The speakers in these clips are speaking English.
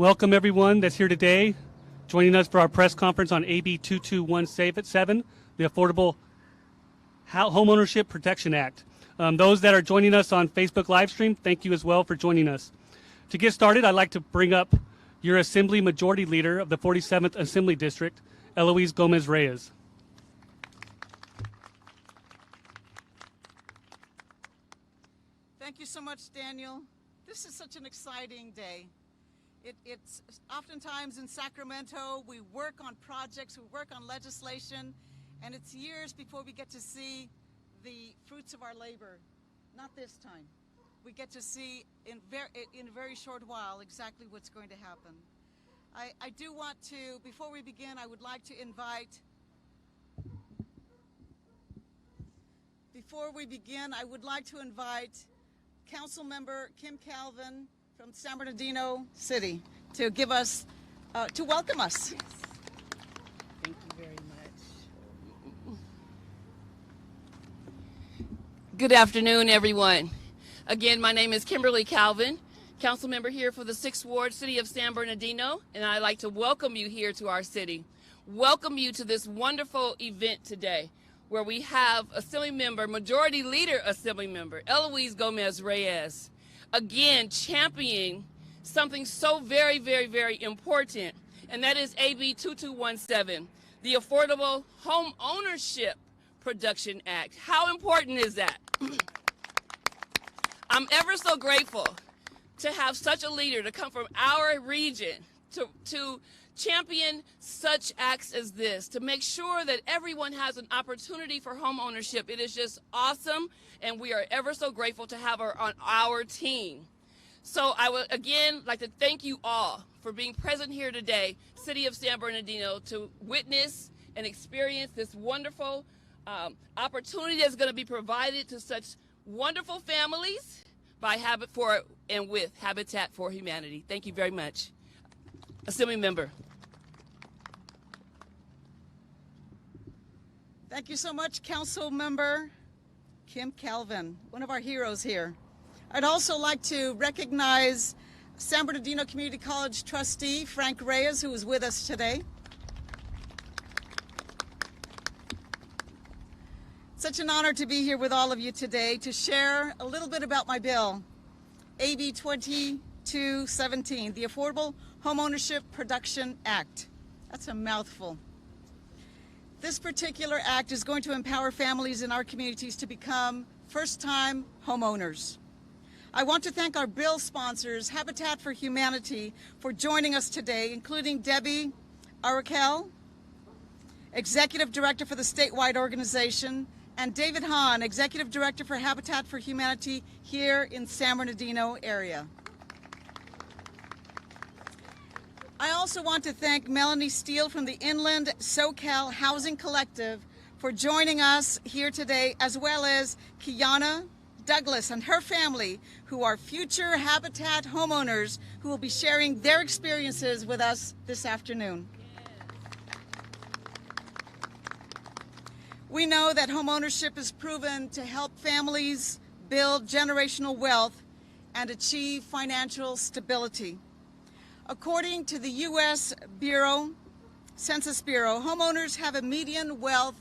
Welcome everyone that's here today, joining us for our press conference on AB 221-7, the Affordable Homeownership Production Act. Those that are joining us on Facebook live stream, thank you as well for joining us. To get started, I'd like to bring up your Assembly Majority Leader of the 47th Assembly District, Eloise Gomez Reyes. Thank you so much, Daniel. This is such an exciting day. It's oftentimes in Sacramento, we work on projects, we work on legislation, and it's years before we get to see the fruits of our labor. Not this time. We get to see in a very short while exactly what's going to happen. I do want to, before we begin, I would like to invite Council Member Kim Calvin from San Bernardino City to give us, to welcome us. Yes. Thank you very much. Good afternoon, everyone. Again, my name is Kimberly Calvin, council member here for the 6th Ward, City of San Bernardino, and I'd like to welcome you here to our city. Welcome you to this wonderful event today, where we have Assembly Member, Majority Leader Assembly Member, Eloise Gomez Reyes, again championing something so very, very, very important, and that is AB 2217, the Affordable Homeownership Production Act. How important is that? I'm ever so grateful to have such a leader to come from our region to champion such acts as this, to make sure that everyone has an opportunity for home ownership. It is just awesome, and we are ever so grateful to have her on our team. So I would again like to thank you all for being present here today, City of San Bernardino, to witness and experience this wonderful opportunity that's going to be provided to such wonderful families by with Habitat for Humanity. Thank you very much. Assembly Member. Thank you so much, Council Member Kim Calvin, one of our heroes here. I'd also like to recognize San Bernardino Community College trustee Frank Reyes, who is with us today. Such an honor to be here with all of you today to share a little bit about my bill, AB 2217, the Affordable Homeownership Production Act. That's a mouthful. This particular act is going to empower families in our communities to become first-time homeowners. I want to thank our bill sponsors, Habitat for Humanity, for joining us today, including Debbie Arkell, Executive Director for the statewide organization, and David Hahn, Executive Director for Habitat for Humanity here in San Bernardino area. I also want to thank Melanie Steele from the Inland Socal Housing Collective for joining us here today, as well as Kiana Douglas and her family, who are future Habitat homeowners who will be sharing their experiences with us this afternoon. We know that homeownership is proven to help families build generational wealth and achieve financial stability. According to the U.S. Census Bureau, homeowners have a median wealth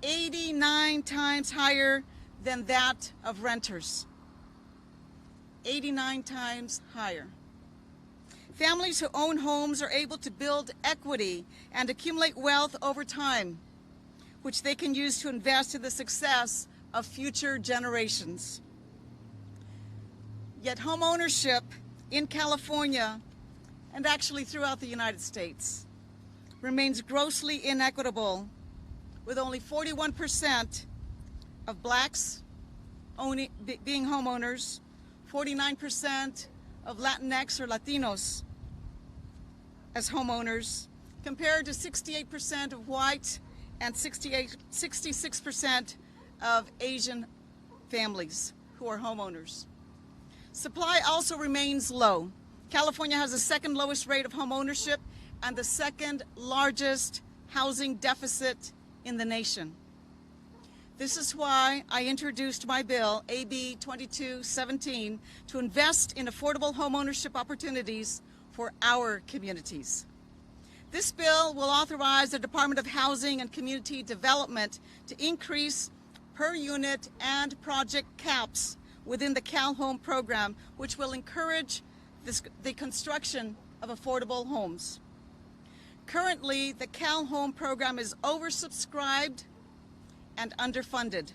89 times higher than that of renters. 89 times higher. Families who own homes are able to build equity and accumulate wealth over time, which they can use to invest in the success of future generations. Yet home ownership in California, and actually throughout the United States, remains grossly inequitable, with only 41% of blacks being homeowners, 49% of Latinx or Latinos as homeowners, compared to 68% of white and 66% of Asian families who are homeowners. Supply also remains low. California has the second lowest rate of home ownership and the second largest housing deficit in the nation. This is why I introduced my bill, AB 2217, to invest in affordable homeownership opportunities for our communities. This bill will authorize the Department of Housing and Community Development to increase per unit and project caps within the Cal Home program, which will encourage the construction of affordable homes. Currently, the Cal Home program is oversubscribed and underfunded.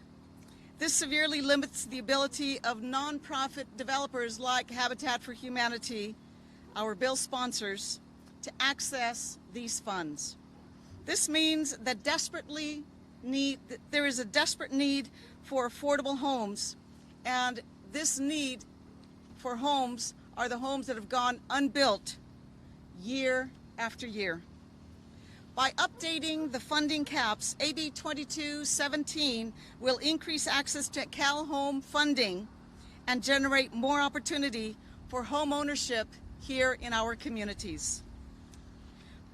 This severely limits the ability of nonprofit developers like Habitat for Humanity, our bill sponsors, to access these funds. This means that there is a desperate need for affordable homes, and this need for homes are the homes that have gone unbuilt year after year. By updating the funding caps, AB 2217 will increase access to Cal Home funding and generate more opportunity for home ownership here in our communities.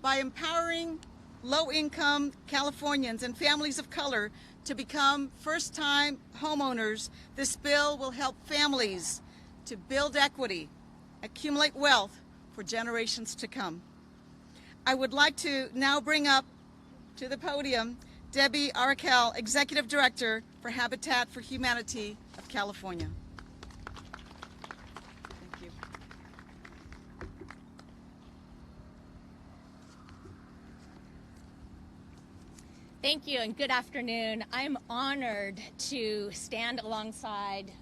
By empowering low-income Californians and families of color to become first-time homeowners, this bill will help families to build equity, accumulate wealth for generations to come. I would like to now bring up to the podium Debbie Arkell, Executive Director for Habitat for Humanity of California. Thank you. Thank you and good afternoon. I'm honored to stand alongside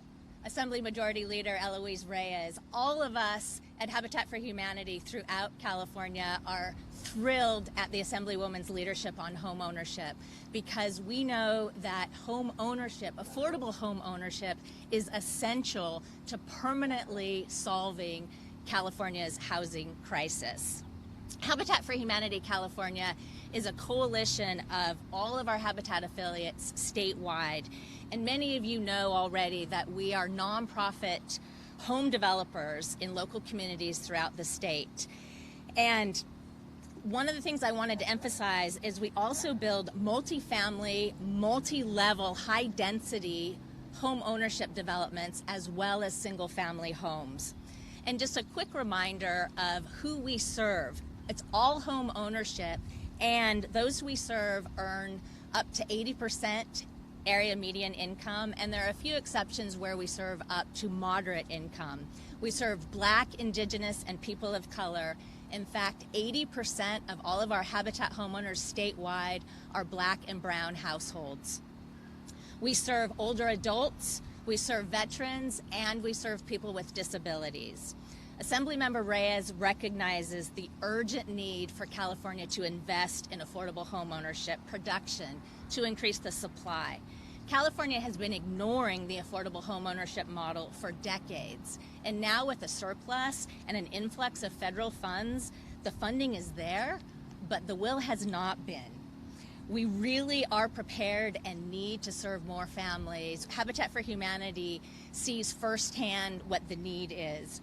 Assembly Majority Leader Eloise Reyes. All of us at Habitat for Humanity throughout California are thrilled at the Assemblywoman's leadership on home ownership because we know that home ownership, affordable home ownership, is essential to permanently solving California's housing crisis. Habitat for Humanity California is a coalition of all of our Habitat affiliates statewide. And many of you know already that we are nonprofit home developers in local communities throughout the state. And one of the things I wanted to emphasize is we also build multifamily, multi-level, high-density home ownership developments as well as single-family homes. And just a quick reminder of who we serve. It's all home ownership, and those we serve earn up to 80% area median income, and there are a few exceptions where we serve up to moderate income. We serve Black, Indigenous, and people of color. In fact, 80% of all of our Habitat homeowners statewide are Black and brown households. We serve older adults, we serve veterans, and we serve people with disabilities. Assemblymember Reyes recognizes the urgent need for California to invest in affordable homeownership production to increase the supply. California has been ignoring the affordable homeownership model for decades, and now with a surplus and an influx of federal funds, the funding is there, but the will has not been. We really are prepared and need to serve more families. Habitat for Humanity sees firsthand what the need is.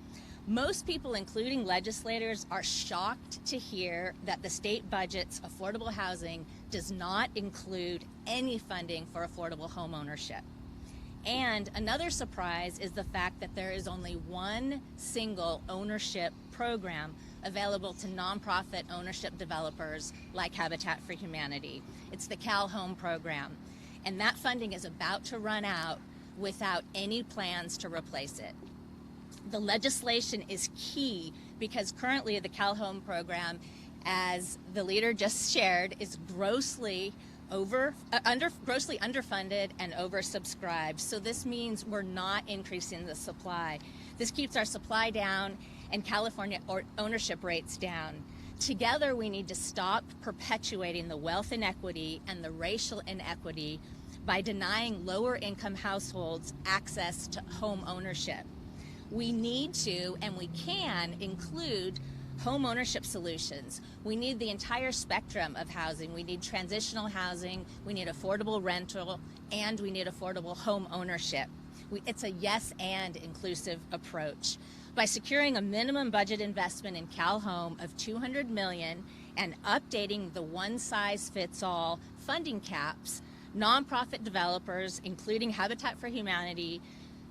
Most people, including legislators, are shocked to hear that the state budget's affordable housing does not include any funding for affordable home ownership. And another surprise is the fact that there is only one single ownership program available to nonprofit ownership developers like Habitat for Humanity. It's the Cal Home program. And that funding is about to run out without any plans to replace it. The legislation is key because currently the Cal Home program, as the leader just shared, is grossly underfunded and oversubscribed. So this means we're not increasing the supply. This keeps our supply down and California ownership rates down. Together, we need to stop perpetuating the wealth inequity and the racial inequity by denying lower income households access to home ownership. We need to, and we can, include home ownership solutions. We need the entire spectrum of housing. We need transitional housing, we need affordable rental, and we need affordable home ownership. It's a yes and inclusive approach. By securing a minimum budget investment in Cal Home of $200 million and updating the one-size-fits-all funding caps, nonprofit developers, including Habitat for Humanity,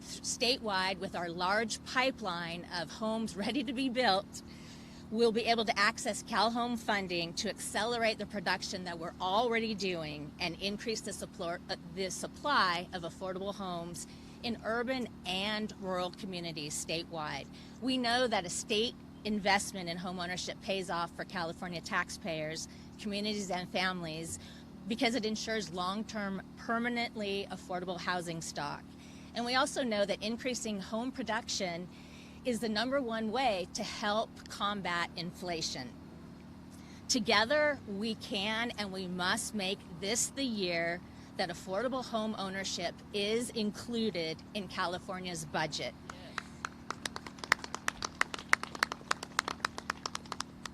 statewide with our large pipeline of homes ready to be built, will be able to access CalHome funding to accelerate the production that we're already doing and increase the supply of affordable homes in urban and rural communities statewide. We know that a state investment in homeownership pays off for California taxpayers, communities, and families because it ensures long-term, permanently affordable housing stock. And we also know that increasing home production is the #1 way to help combat inflation. Together, we can and we must make this the year that affordable home ownership is included in California's budget.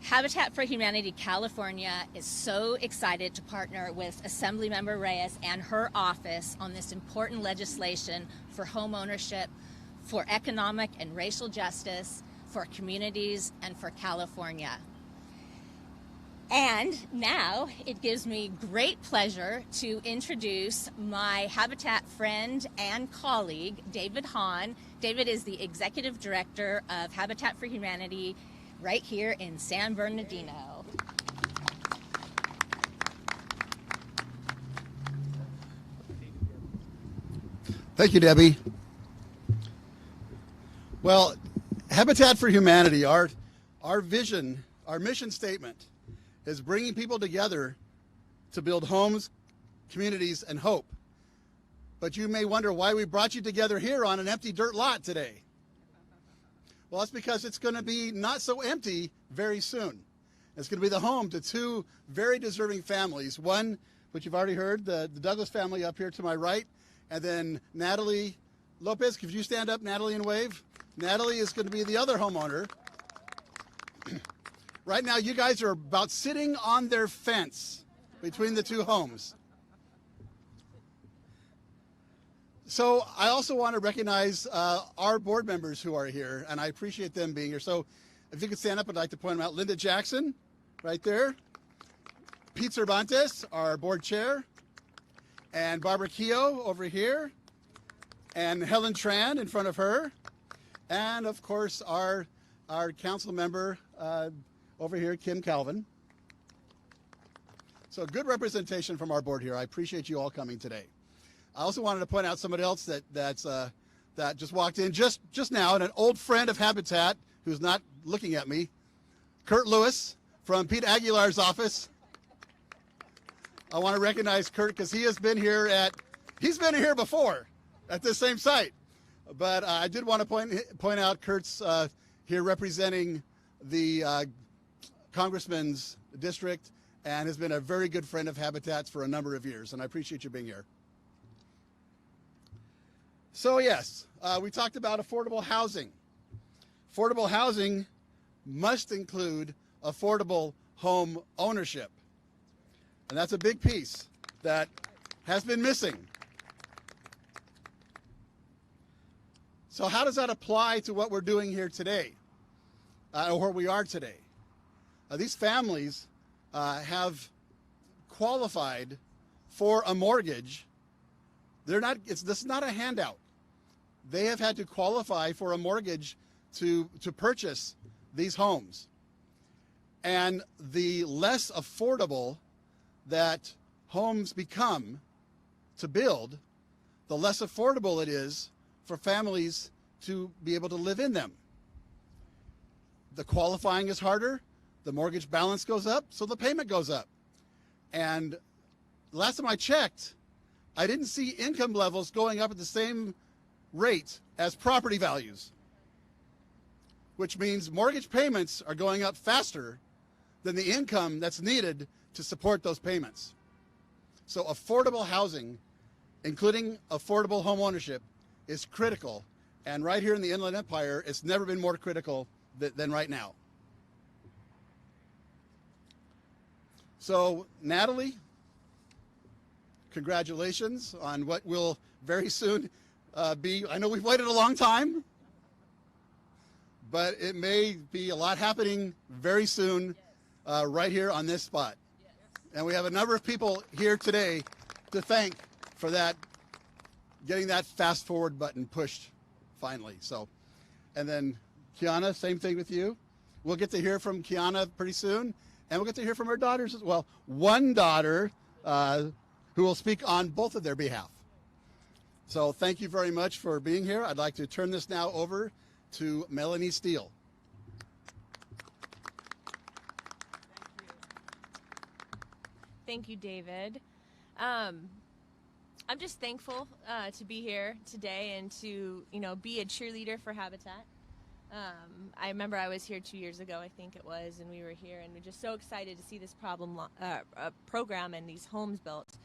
Habitat for Humanity California is so excited to partner with Assemblymember Reyes and her office on this important legislation for home ownership, for economic and racial justice, for communities, and for California. And now it gives me great pleasure to introduce my Habitat friend and colleague, David Hahn. David is the Executive Director of Habitat for Humanity right here in San Bernardino. Thank you, Debbie. Well, Habitat for Humanity, our vision, our mission statement is bringing people together to build homes, communities, and hope. But you may wonder why we brought you together here on an empty dirt lot today. Well, that's because it's going to be not so empty very soon. It's going to be the home to two very deserving families. One, which you've already heard, the Douglas family up here to my right, and then Natalie Lopez. Could you stand up, Natalie, and wave? Natalie is going to be the other homeowner. Right now, you guys are about sitting on their fence between the two homes. So I also want to recognize our board members who are here, and I appreciate them being here. So if you could stand up, I'd like to point them out. Linda Jackson, right there. Pete Cervantes, our board chair. And Barbara Keogh over here. And Helen Tran in front of her. And, of course, our council member over here, Kim Calvin. So good representation from our board here. I appreciate you all coming today. I also wanted to point out somebody else that just walked in just now, and an old friend of Habitat who's not looking at me, Kurt Lewis from Pete Aguilar's office. I want to recognize Kurt because he's been here before at this same site. But I did want to point out Kurt's here representing the Congressman's district and has been a very good friend of Habitat's for a number of years, and I appreciate you being here. So yes, we talked about affordable housing. Affordable housing must include affordable home ownership. And that's a big piece that has been missing. So how does that apply to what we're doing here today, or where we are today? These families have qualified for a mortgage. This is not a handout. They have had to qualify for a mortgage to purchase these homes. And the less affordable that homes become to build, the less affordable it is for families to be able to live in them. The qualifying is harder, the mortgage balance goes up, so the payment goes up. And last time I checked, I didn't see income levels going up at the same rate as property values, which means mortgage payments are going up faster than the income that's needed to support those payments. So affordable housing, including affordable home ownership, is critical. And right here in the Inland Empire, it's never been more critical than right now. So Natalie, congratulations on what will very soon be, I know we've waited a long time, but it may be a lot happening very soon right here on this spot. And we have a number of people here today to thank for that, getting that fast forward button pushed finally. So, and then Kiana, same thing with you. We'll get to hear from Kiana pretty soon, and we'll get to hear from her daughters as well. One daughter who will speak on both of their behalf. So thank you very much for being here. I'd like to turn this now over to Melanie Steele. Thank you, David. I'm just thankful to be here today and to, be a cheerleader for Habitat. I remember I was here 2 years ago, I think it was, and we were here, and we're just so excited to see this program and these homes built.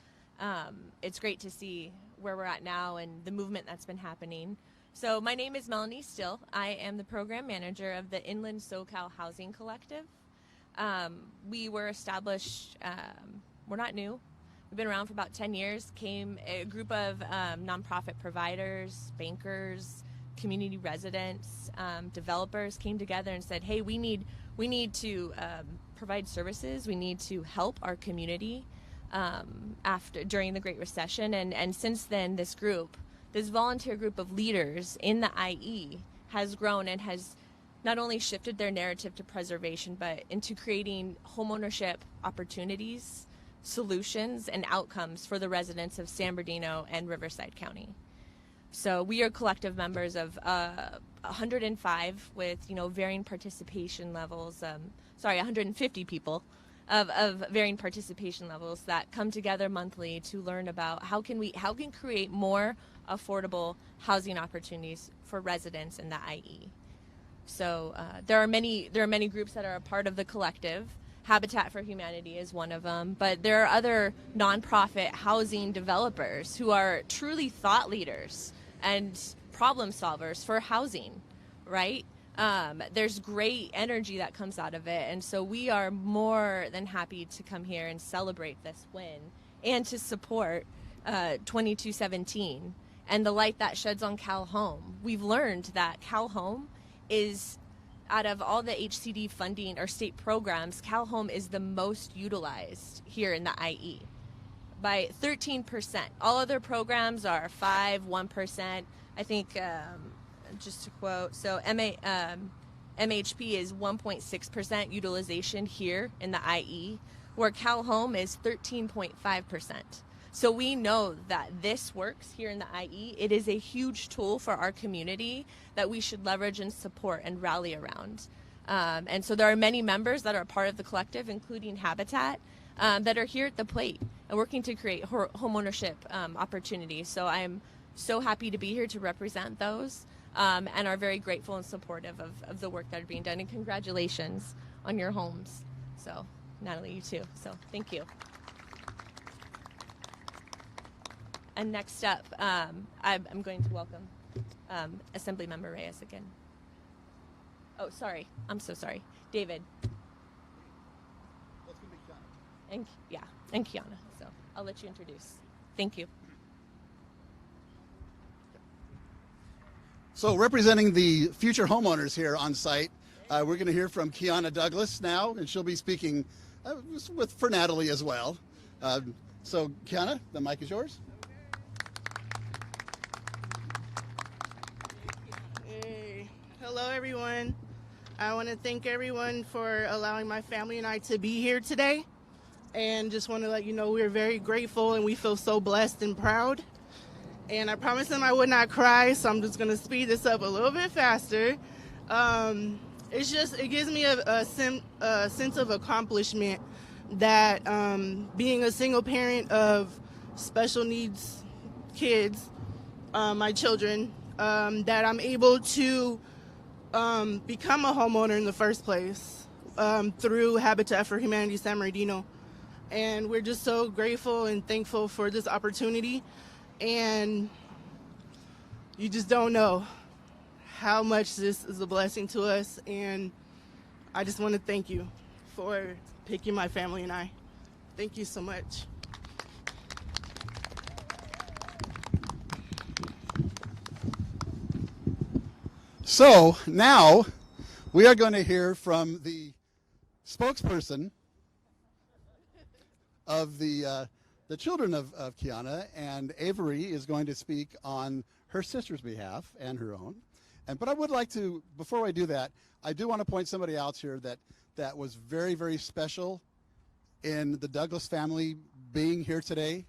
It's great to see where we're at now and the movement that's been happening. So my name is Melanie Steele. I am the program manager of the Inland Socal Housing Collective. We were established, we're not new. We've been around for about 10 years. Came a group of nonprofit providers, bankers, community residents, developers came together and said, hey, we need to provide services. We need to help our community during the Great Recession. And since then, this volunteer group of leaders in the IE has grown and has not only shifted their narrative to preservation, but into creating homeownership opportunities, solutions, and outcomes for the residents of San Bernardino and Riverside County. So we are collective members of 105 with, varying participation levels, 150 people of varying participation levels that come together monthly to learn about how can create more affordable housing opportunities for residents in the IE. So there are many groups that are a part of the collective. Habitat for Humanity is one of them, but there are other nonprofit housing developers who are truly thought leaders and problem solvers for housing, right? There's great energy that comes out of it, and so we are more than happy to come here and celebrate this win and to support 2217 and the light that sheds on Cal Home. We've learned that Cal Home is, out of all the HCD funding or state programs, Cal Home is the most utilized here in the IE by 13%. All other programs are 5%, 1%. I think, just to quote, so MHP is 1.6% utilization here in the IE, where Cal Home is 13.5%. So we know that this works here in the IE. It is a huge tool for our community that we should leverage and support and rally around. And so there are many members that are part of the collective, including Habitat, that are here at the plate and working to create homeownership opportunities. So I'm so happy to be here to represent those and are very grateful and supportive of the work that are being done. And congratulations on your homes. So Natalie, you too. So thank you. And next up, I'm going to welcome Assemblymember Reyes again. Oh, sorry. I'm so sorry. David. That's going to be Kiana. And Kiana. So I'll let you introduce. Thank you. So representing the future homeowners here on site, we're going to hear from Kiana Douglas now, and she'll be speaking for Natalie as well. So Kiana, the mic is yours. Hey. Hello, everyone. I want to thank everyone for allowing my family and I to be here today. And just want to let you know we're very grateful and we feel so blessed and proud. And I promised them I would not cry, so I'm just going to speed this up a little bit faster. It gives me a sense of accomplishment that being a single parent of special needs kids, my children, that I'm able to become a homeowner in the first place through Habitat for Humanity San Bernardino. And we're just so grateful and thankful for this opportunity. And you just don't know how much this is a blessing to us. And I just want to thank you for picking my family and I. Thank you so much. So now we are going to hear from the spokesperson of the the children of Kiana, and Avery is going to speak on her sister's behalf and her own. But I would like to, before I do that, I do want to point somebody out here that was very, very special in the Douglas family being here today.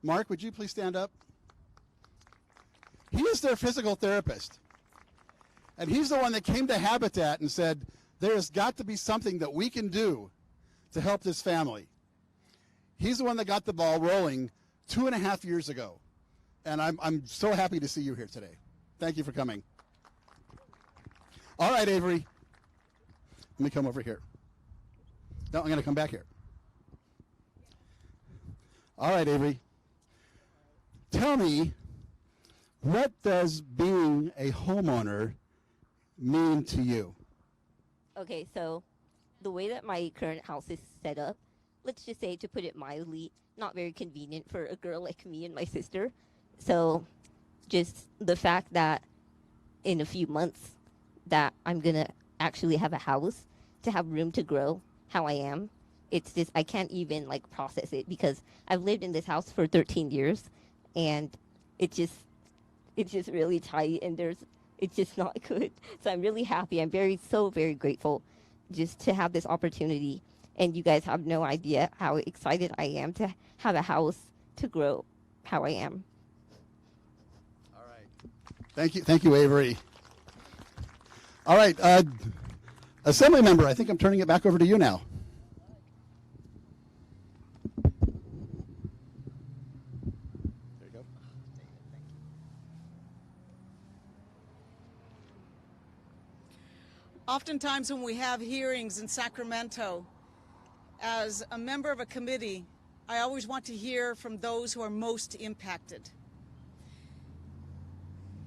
Mark, would you please stand up? He is their physical therapist. And he's the one that came to Habitat and said, there has got to be something that we can do to help this family. He's the one that got the ball rolling 2.5 years ago. And I'm so happy to see you here today. Thank you for coming. All right, Avery. Let me come over here. No, I'm going to come back here. All right, Avery. Tell me, what does being a homeowner mean to you? Okay, so the way that my current house is set up, let's just say, to put it mildly, not very convenient for a girl like me and my sister. So just the fact that in a few months that I'm going to actually have a house, to have room to grow how I am, it's just, I can't even like process it, because I've lived in this house for 13 years and it's just really tight, and it's just not good. So I'm really happy. I'm so very grateful just to have this opportunity. And you guys have no idea how excited I am to have a house to grow how I am. All right. Thank you, Avery. All right, Assembly Member, I think I'm turning it back over to you now. There you go. Oftentimes when we have hearings in Sacramento, as a member of a committee, I always want to hear from those who are most impacted.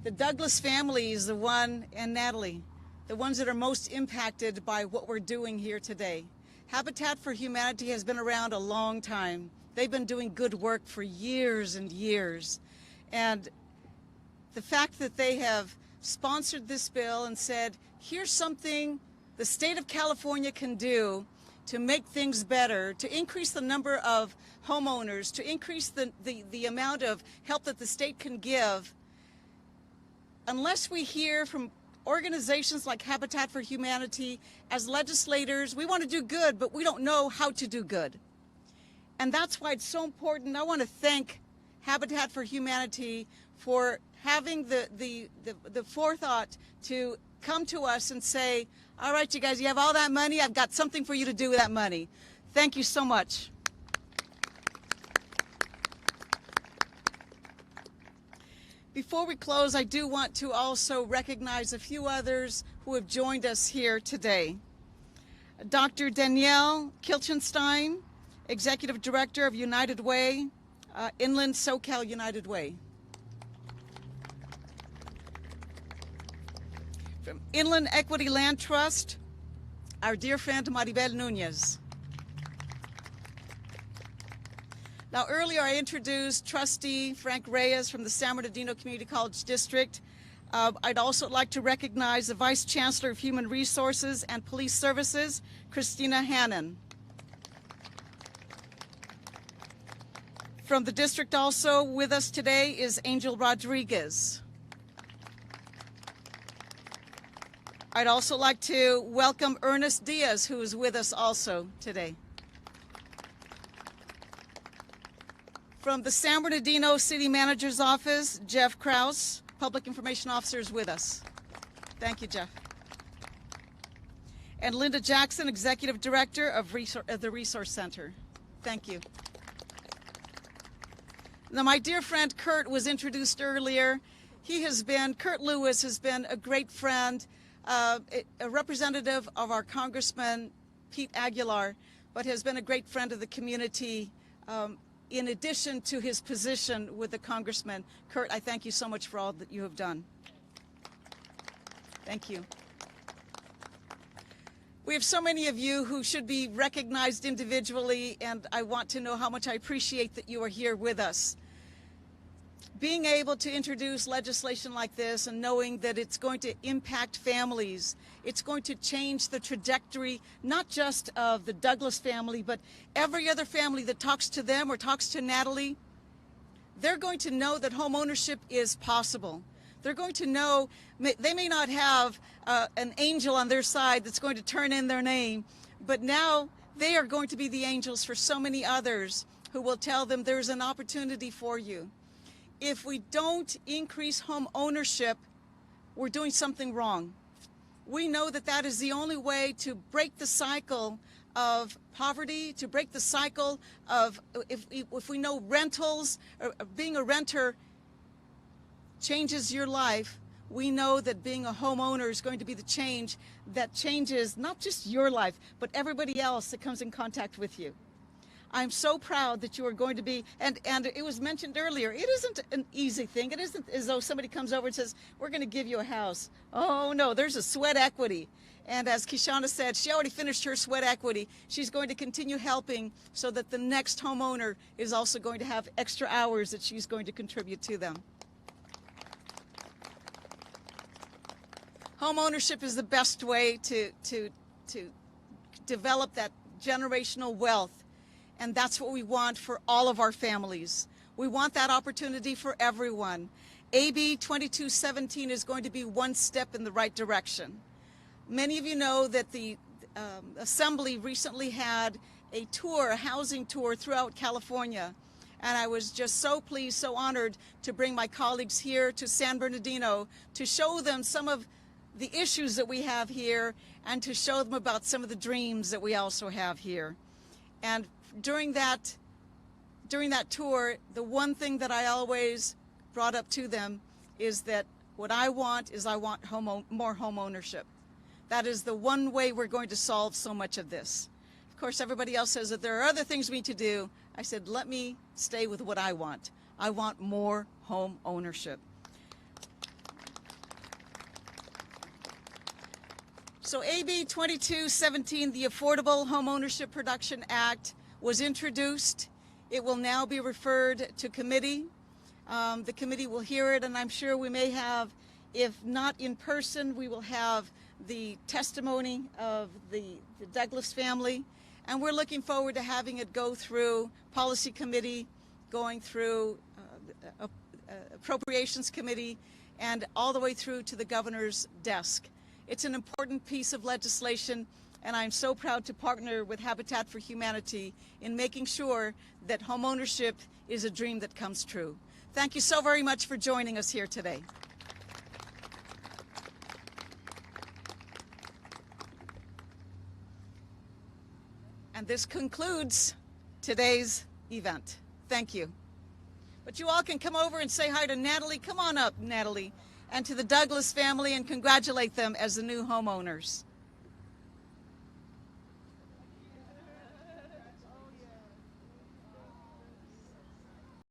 The Douglas family is the one, and Natalie, the ones that are most impacted by what we're doing here today. Habitat for Humanity has been around a long time. They've been doing good work for years and years. And the fact that they have sponsored this bill and said, here's something the state of California can do to make things better, to increase the number of homeowners, to increase the amount of help that the state can give, unless we hear from organizations like Habitat for Humanity, as legislators, we want to do good, but we don't know how to do good. And that's why it's so important. I want to thank Habitat for Humanity for having the forethought to come to us and say, all right, you guys, you have all that money. I've got something for you to do with that money. Thank you so much. Before we close, I do want to also recognize a few others who have joined us here today. Dr. Danielle Kilchenstein, Executive Director of United Way, Inland Socal United Way. From Inland Equity Land Trust, our dear friend Maribel Nunez. Now, earlier I introduced Trustee Frank Reyes from the San Bernardino Community College District. I'd also like to recognize the Vice Chancellor of Human Resources and Police Services, Christina Hannon. From the district also with us today is Angel Rodriguez. I'd also like to welcome Ernest Diaz, who is with us also today. From the San Bernardino City Manager's Office, Jeff Krause, Public Information Officer, is with us. Thank you, Jeff. And Linda Jackson, Executive Director of the Resource Center. Thank you. Now, my dear friend Kurt was introduced earlier. Kurt Lewis has been a great friend, a representative of our Congressman Pete Aguilar, but has been a great friend of the community. In addition to his position with the Congressman. Kurt, I thank you so much for all that you have done. Thank you. We have so many of you who should be recognized individually, and I want to know how much I appreciate that you are here with us. being able to introduce legislation like this and knowing that it's going to impact families, it's going to change the trajectory, not just of the Douglas family, but every other family that talks to them or talks to Natalie, they're going to know that home ownership is possible. They're going to know, they may not have an angel on their side that's going to turn in their name, but now they are going to be the angels for so many others who will tell them there's an opportunity for you. If we don't increase home ownership, we're doing something wrong. We know that that is the only way to break the cycle of poverty, to break the cycle of, if we know rentals, or being a renter changes your life, we know that being a homeowner is going to be the change that changes not just your life, but everybody else that comes in contact with you. I'm so proud that you are going to be, and it was mentioned earlier, it isn't an easy thing. It isn't as though somebody comes over and says, we're going to give you a house. Oh no, there's a sweat equity. And as Kiana said, she already finished her sweat equity. She's going to continue helping so that the next homeowner is also going to have extra hours that she's going to contribute to them. Home ownership is the best way to develop that generational wealth. And that's what we want for all of our families. We want that opportunity for everyone. AB 2217 is going to be one step in the right direction. Many of you know that the Assembly recently had a tour, a housing tour throughout California. And I was just so pleased, so honored to bring my colleagues here to San Bernardino to show them some of the issues that we have here and to show them about some of the dreams that we also have here. And during that tour, the one thing that I always brought up to them is that what I want is more home ownership. That is the one way we're going to solve so much of this. Of course, everybody else says that there are other things we need to do. I said, let me stay with what I want. I want more home ownership. So AB 2217, the Affordable Homeownership Production Act, was introduced. It will now be referred to committee. The committee will hear it, and I'm sure we may have, if not in person, we will have the testimony of the Douglas family. And we're looking forward to having it go through policy committee, going through appropriations committee, and all the way through to the governor's desk. It's an important piece of legislation, and I'm so proud to partner with Habitat for Humanity in making sure that homeownership is a dream that comes true. Thank you so very much for joining us here today. And this concludes today's event. Thank you. But you all can come over and say hi to Natalie. Come on up, Natalie. And to the Douglas family, and congratulate them as the new homeowners.